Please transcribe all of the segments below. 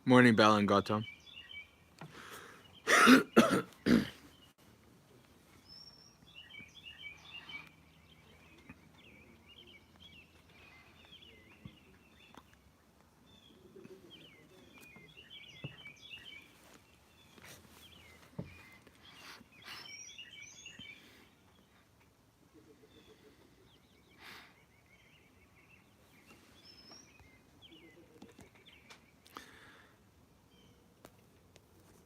Morning, Bell and Gautam.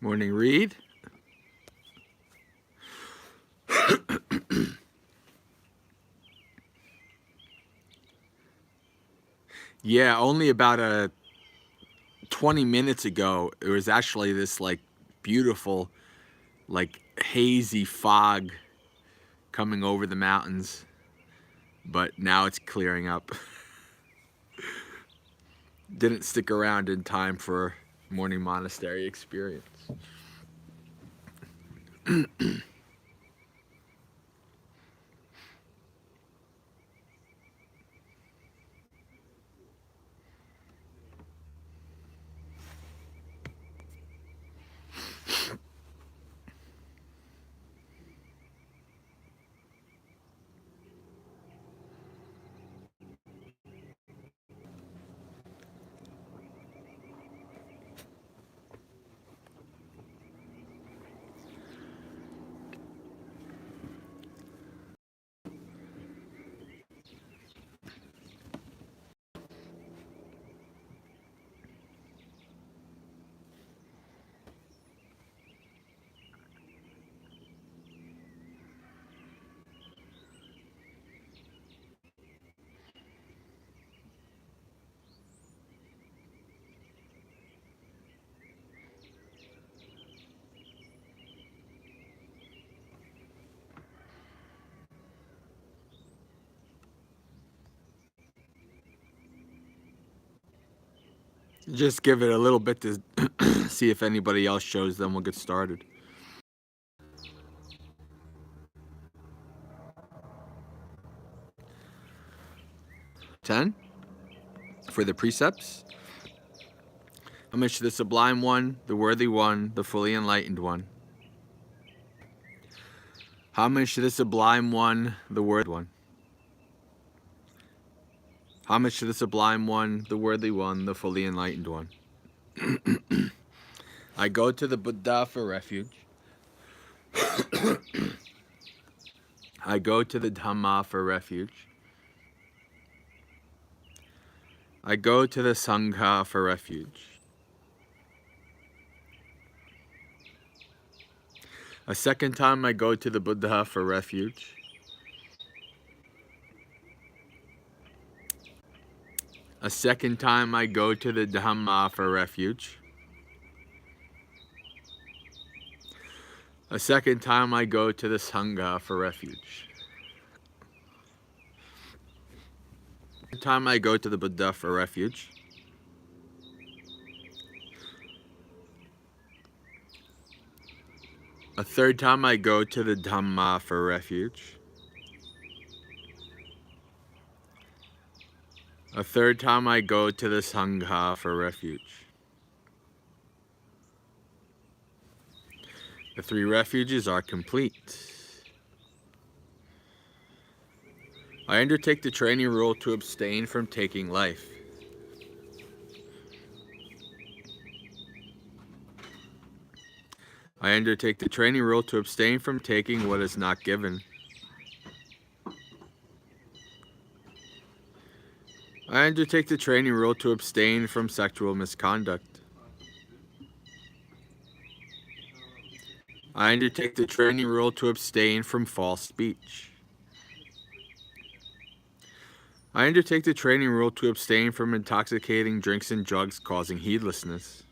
Morning, Reed. Yeah, only about 20 minutes ago, it was actually this like beautiful, like hazy fog coming over the mountains, but now it's clearing up. Didn't stick around in time for morning monastery experience. Just give it a little bit to see if anybody else shows, then we'll get started. 10 for the precepts. Homage to the sublime one, the worthy one, the fully enlightened one. Homage to the sublime one, the worthy one. Homage to the sublime one, the worthy one, the fully enlightened one. I go to the Buddha for refuge. I go to the Dhamma for refuge. I go to the Sangha for refuge. A second time I go to the Buddha for refuge. A second time I go to the Dhamma for refuge. A second time I go to the Sangha for refuge. A third time I go to the Buddha for refuge. A third time I go to the Dhamma for refuge. A third time I go to the Sangha for refuge. The 3 refuges are complete. I undertake the training rule to abstain from taking life. I undertake the training rule to abstain from taking what is not given. I undertake the training rule to abstain from sexual misconduct. I undertake the training rule to abstain from false speech. I undertake the training rule to abstain from intoxicating drinks and drugs causing heedlessness.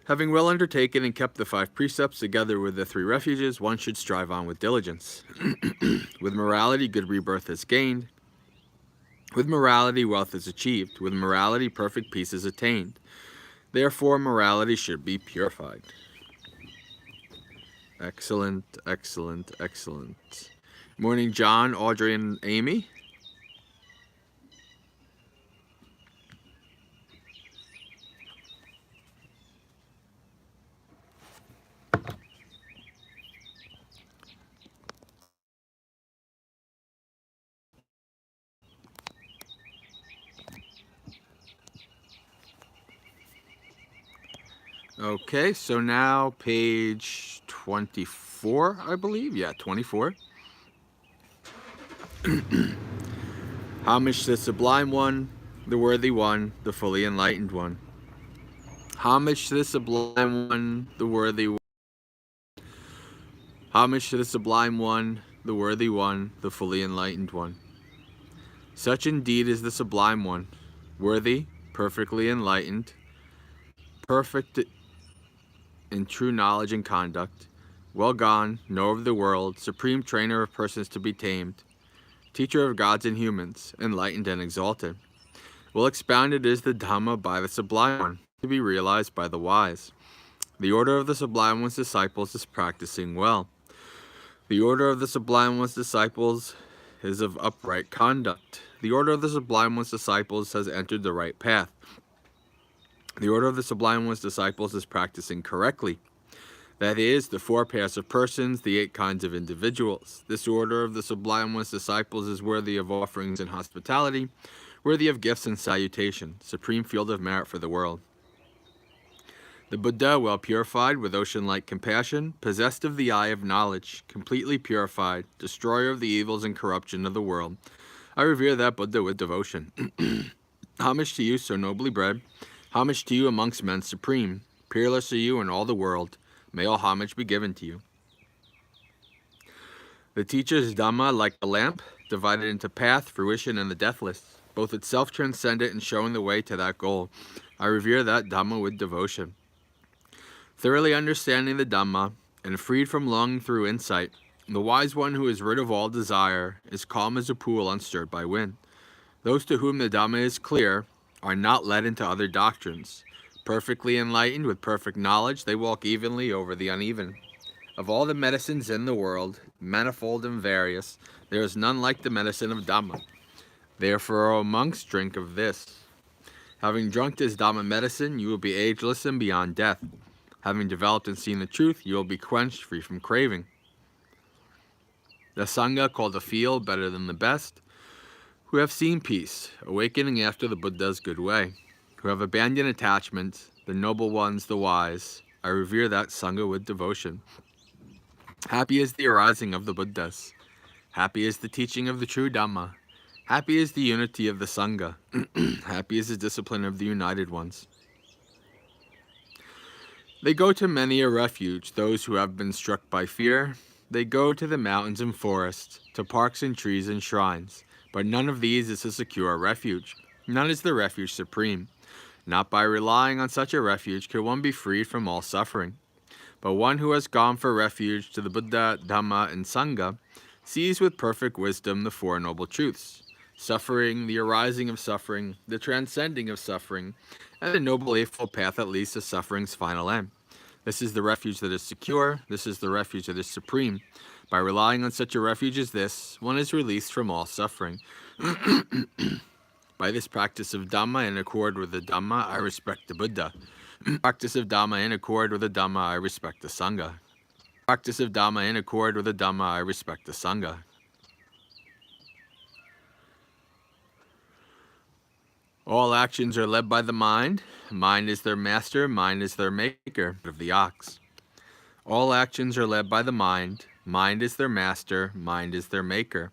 Having well undertaken and kept the 5 precepts together with the 3 refuges, one should strive on with diligence. With morality, good rebirth is gained. With morality, wealth is achieved. With morality, perfect peace is attained. Therefore, morality should be purified. Excellent, excellent, excellent. Morning, John, Audrey, and Amy. Okay, so now page 24, I believe. Yeah, 24. Homage to the Sublime One, the Worthy One, the Fully Enlightened One. Homage to the Sublime One, the Worthy One. Homage to the Sublime One, the Worthy One, the Fully Enlightened One. Such indeed is the Sublime One, worthy, perfectly enlightened, perfect in true knowledge and conduct, well gone, knower of the world, supreme trainer of persons to be tamed, teacher of gods and humans, enlightened and exalted. Well expounded is the Dhamma by the Sublime One, to be realized by the wise. The order of the Sublime One's disciples is practicing well. The order of the Sublime One's disciples is of upright conduct. The order of the Sublime One's disciples has entered the right path. The order of the Sublime One's disciples is practicing correctly. That is, the 4 pairs of persons, the 8 kinds of individuals. This order of the Sublime One's disciples is worthy of offerings and hospitality, worthy of gifts and salutation, supreme field of merit for the world. The Buddha, well purified, with ocean-like compassion, possessed of the eye of knowledge, completely purified, destroyer of the evils and corruption of the world. I revere that Buddha with devotion. Homage to you, so nobly bred. Homage to you amongst men supreme. Peerless are you in all the world. May all homage be given to you. The teacher's Dhamma, like a lamp, divided into path, fruition, and the deathless, both itself transcendent and showing the way to that goal. I revere that Dhamma with devotion. Thoroughly understanding the Dhamma, and freed from longing through insight, the wise one who is rid of all desire is calm as a pool unstirred by wind. Those to whom the Dhamma is clear are not led into other doctrines. Perfectly enlightened with perfect knowledge, they walk evenly over the uneven. Of all the medicines in the world, manifold and various, there is none like the medicine of Dhamma. Therefore, O monks, drink of this. Having drunk this Dhamma medicine, you will be ageless and beyond death. Having developed and seen the truth, you will be quenched, free from craving. The Sangha, called the field better than the best, who have seen peace, awakening after the Buddha's good way, who have abandoned attachment, the noble ones, the wise. I revere that Sangha with devotion. Happy is the arising of the Buddhas. Happy is the teaching of the true Dhamma. Happy is the unity of the Sangha. Happy is the discipline of the united ones. They go to many a refuge, those who have been struck by fear. They go to the mountains and forests, to parks and trees and shrines. But none of these is a secure refuge. None is the refuge supreme. Not by relying on such a refuge can one be freed from all suffering. But one who has gone for refuge to the Buddha, Dhamma, and Sangha sees with perfect wisdom the 4 noble truths: suffering, the arising of suffering, the transcending of suffering, and the noble eightfold path that leads to suffering's final end. This is the refuge that is secure. This is the refuge that is supreme. By relying on such a refuge as this, one is released from all suffering. By this practice of Dhamma in accord with the Dhamma, I respect the Buddha. Practice of Dhamma in accord with the Dhamma, I respect the Sangha. Practice of Dhamma in accord with the Dhamma, I respect the Sangha. All actions are led by the mind. Mind is their master, mind is their maker of the ox. All actions are led by the mind. Mind is their master, mind is their maker.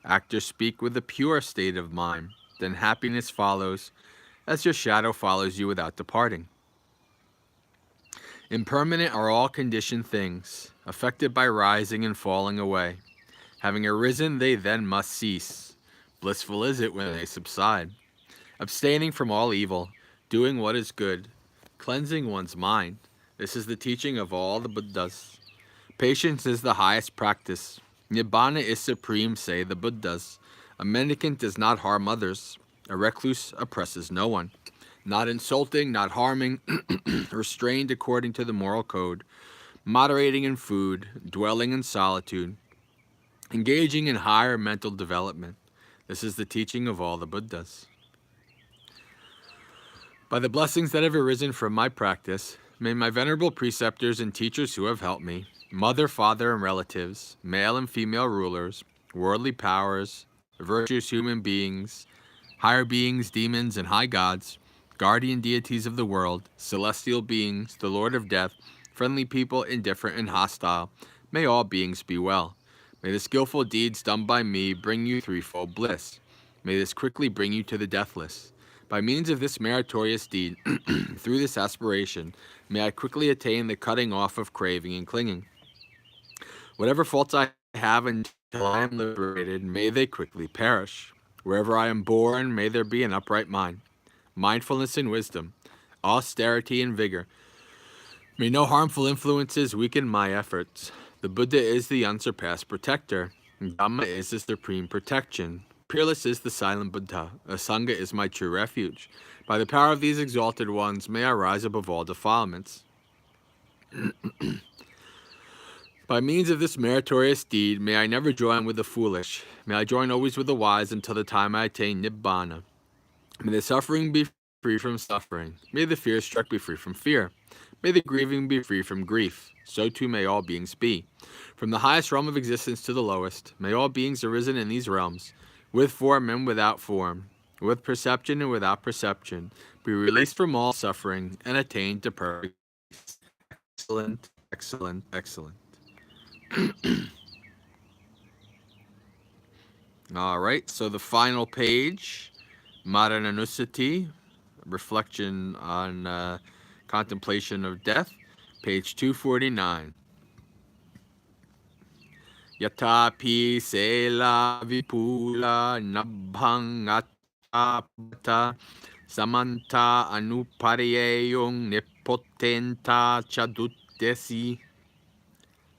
Actors speak with a pure state of mind. Then happiness follows, as your shadow follows you without departing. Impermanent are all conditioned things, affected by rising and falling away. Having arisen, they then must cease. Blissful is it when they subside. Abstaining from all evil, doing what is good, cleansing one's mind. This is the teaching of all the Buddhas. Patience is the highest practice. Nibbana is supreme, say the Buddhas. A mendicant does not harm others. A recluse oppresses no one. Not insulting, not harming, restrained according to the moral code, moderating in food, dwelling in solitude, engaging in higher mental development. This is the teaching of all the Buddhas. By the blessings that have arisen from my practice, may my venerable preceptors and teachers who have helped me, mother, father, and relatives, male and female rulers, worldly powers, virtuous human beings, higher beings, demons, and high gods, guardian deities of the world, celestial beings, the Lord of Death, friendly people, indifferent and hostile, may all beings be well. May the skillful deeds done by me bring you threefold bliss. May this quickly bring you to the deathless. By means of this meritorious deed, through this aspiration, may I quickly attain the cutting off of craving and clinging. Whatever faults I have until I am liberated, may they quickly perish. Wherever I am born, may there be an upright mind, mindfulness and wisdom, austerity and vigor. May no harmful influences weaken my efforts. The Buddha is the unsurpassed protector. Dhamma is the supreme protection. Peerless is the silent Buddha. A Sangha is my true refuge. By the power of these exalted ones, may I rise above all defilements. By means of this meritorious deed, may I never join with the foolish. May I join always with the wise until the time I attain Nibbana. May the suffering be free from suffering. May the fear-struck be free from fear. May the grieving be free from grief. So too may all beings be. From the highest realm of existence to the lowest, may all beings arisen in these realms, with form and without form, with perception and without perception, be released from all suffering and attain to perfect. Excellent, excellent, excellent. All right, so the final page, Marananusati, reflection on contemplation of death, page 249. Yatapi sela vipula nabhang atapata samanta anupariyeyong nipotenta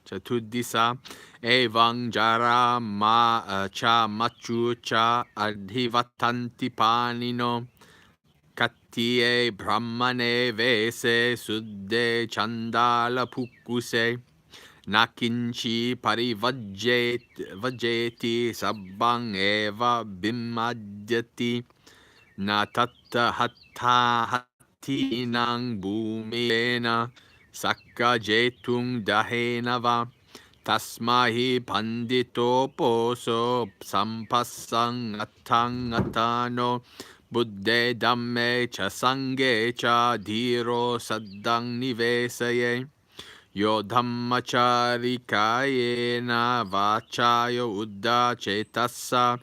Chatudisa evang jara cha machu cha adhivatanti panino kattiye brahmane vese suddhe chandala pukuse nakinchi parivajjeti sabbang eva bimadyati natatta hatta hattinang bhumena sakka jetung dahenava tasmahi pandito poso sampassang atang atano buddhe dhamme cha sanghe cha dhiro saddang nivesaye yo dhammachari kayena vachayo uddha cetassa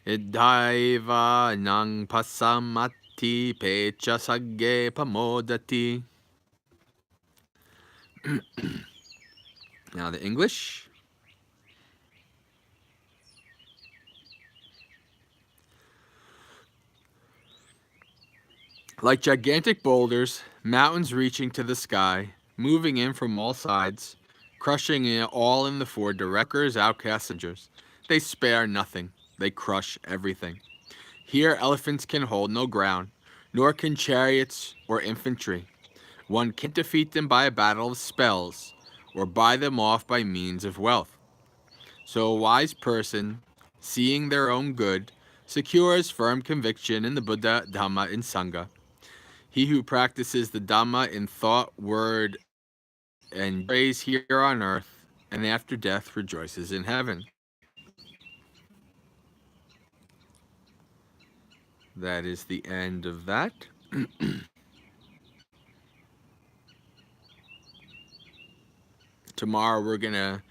iddhaiva nang pasamatti pecha sagge pamodati. Now the English. Like gigantic boulders, mountains reaching to the sky, moving in from all sides, crushing it all in the four directors, outcasts, and passengers. They spare nothing. They crush everything. Here elephants can hold no ground, nor can chariots or infantry. One can't defeat them by a battle of spells, or buy them off by means of wealth. So a wise person, seeing their own good, secures firm conviction in the Buddha, Dhamma, and Sangha. He who practices the Dhamma in thought, word, and prays here on earth, and after death rejoices in heaven. That is the end of that. Tomorrow we're gonna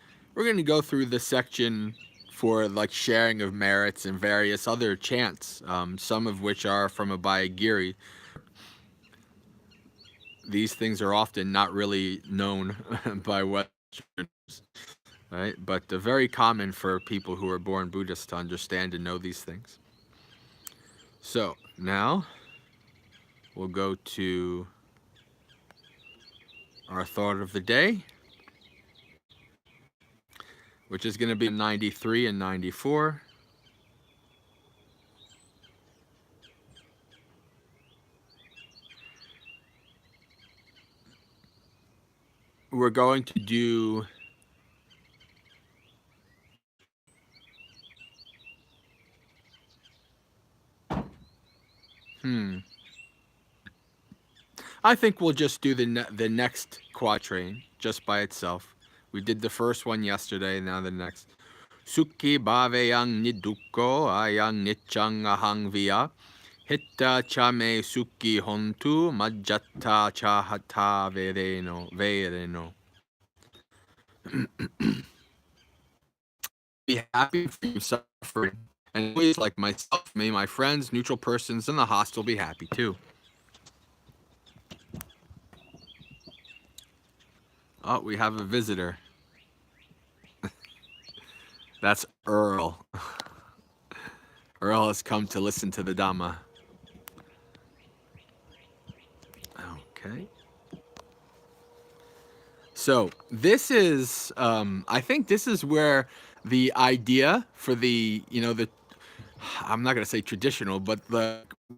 go through the section for like sharing of merits and various other chants, some of which are from Abhayagiri. These things are often not really known by Westerners, right? But very common for people who are born Buddhists to understand and know these things. So now we'll go to our thought of the day, which is going to be 93 and 94. We're going to do I think we'll just do the next quatrain just by itself. We did the first one yesterday, now the next. Sukhi bhaveyang nidukko ayang nichang ahang viya Hitta cha me suki hontu majjata cha hata vereno. Be happy for your suffering. And always, like myself, may my friends, neutral persons, and the hostile be happy too. Oh, we have a visitor. That's Earl. Earl has come to listen to the Dhamma. Okay. So this is, I think this is where the idea for the, I'm not going to say traditional, but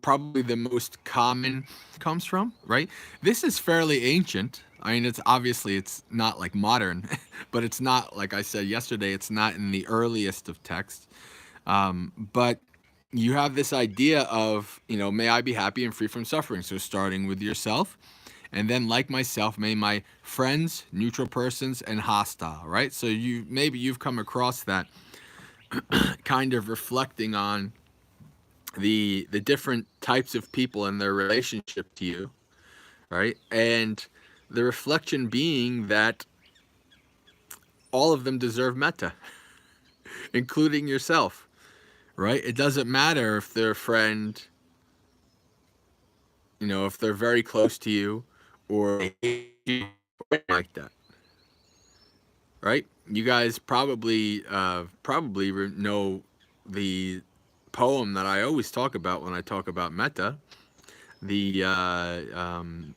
probably the most common comes from, right? This is fairly ancient. I mean, it's not like modern, but it's not, like I said yesterday, it's not in the earliest of texts. But you have this idea of, may I be happy and free from suffering. So starting with yourself, and then like myself, may my friends, neutral persons, and hostile, right? So maybe you've come across that, kind of reflecting on the different types of people and their relationship to you, right? And the reflection being that all of them deserve metta, including yourself, right? It doesn't matter if they're a friend, if they're very close to you, or like that, right? You guys probably know the poem that I always talk about when I talk about metta, the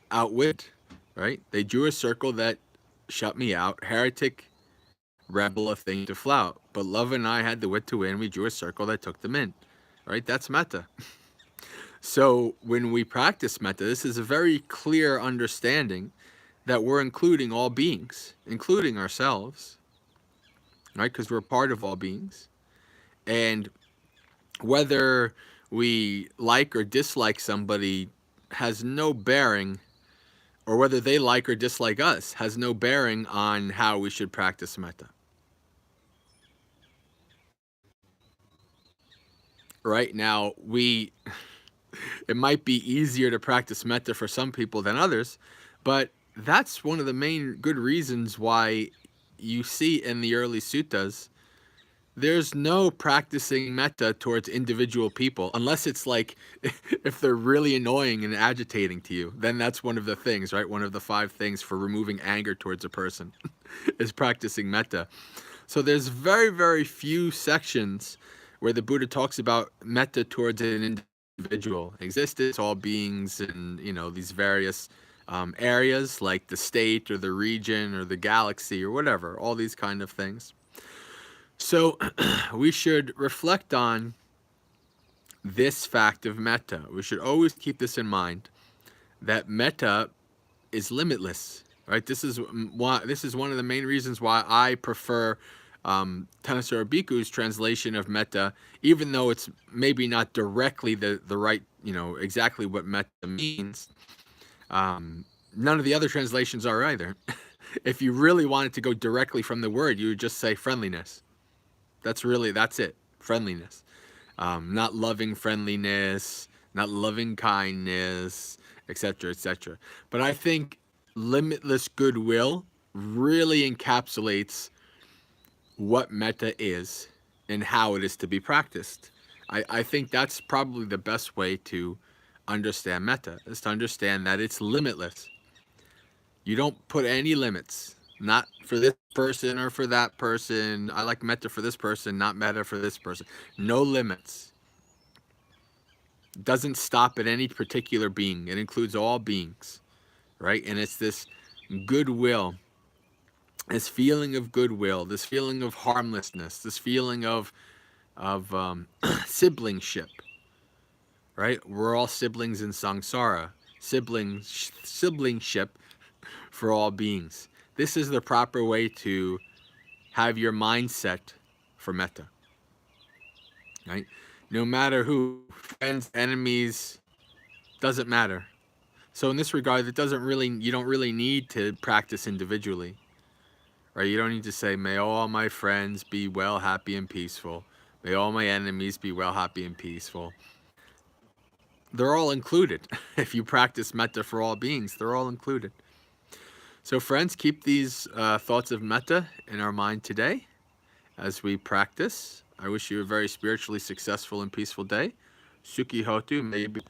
outwit, right? They drew a circle that shut me out, heretic, rebel, a thing to flout. But love and I had the wit to win. We drew a circle that took them in, right? That's metta. So when we practice metta, this is a very clear understanding that we're including all beings, including ourselves, right? Because we're part of all beings. And whether we like or dislike somebody has no bearing, or whether they like or dislike us has no bearing on how we should practice metta. Right now, it might be easier to practice metta for some people than others, but that's one of the main good reasons why you see in the early suttas there's no practicing metta towards individual people, unless it's like if they're really annoying and agitating to you, then that's one of the things, right? One of the 5 things for removing anger towards a person is practicing metta. So there's very, very few sections where the Buddha talks about metta towards an individual, existence, all beings, and these various areas like the state or the region or the galaxy or whatever, all these kind of things. So we should reflect on this fact of metta. We should always keep this in mind, that metta is limitless, right? This is one of the main reasons why I prefer Thanissaro Bhikkhu's translation of metta, even though it's maybe not directly the right, exactly what metta means. None of the other translations are either. If you really wanted to go directly from the word, you would just say friendliness. That's it. Friendliness. Not loving friendliness, not loving kindness, etc., etc. But I think limitless goodwill really encapsulates what metta is and how it is to be practiced. I think that's probably the best way to understand metta, is to understand that it's limitless. You don't put any limits. Not for this person or for that person. I like metta for this person, not metta for this person. No limits. Doesn't stop at any particular being. It includes all beings, right? And it's this goodwill, this feeling of goodwill, this feeling of harmlessness, this feeling of siblingship, right? We're all siblings in samsara. Siblingship for all beings. This is the proper way to have your mindset for metta, right? No matter who, friends, enemies, doesn't matter. So in this regard, you don't really need to practice individually, right? You don't need to say, may all my friends be well, happy, and peaceful. May all my enemies be well, happy, and peaceful. they're all included. If you practice metta for all beings, they're all included. So friends, keep these thoughts of metta in our mind today as we practice. I wish you a very spiritually successful and peaceful day. Sukhi hotu, may you be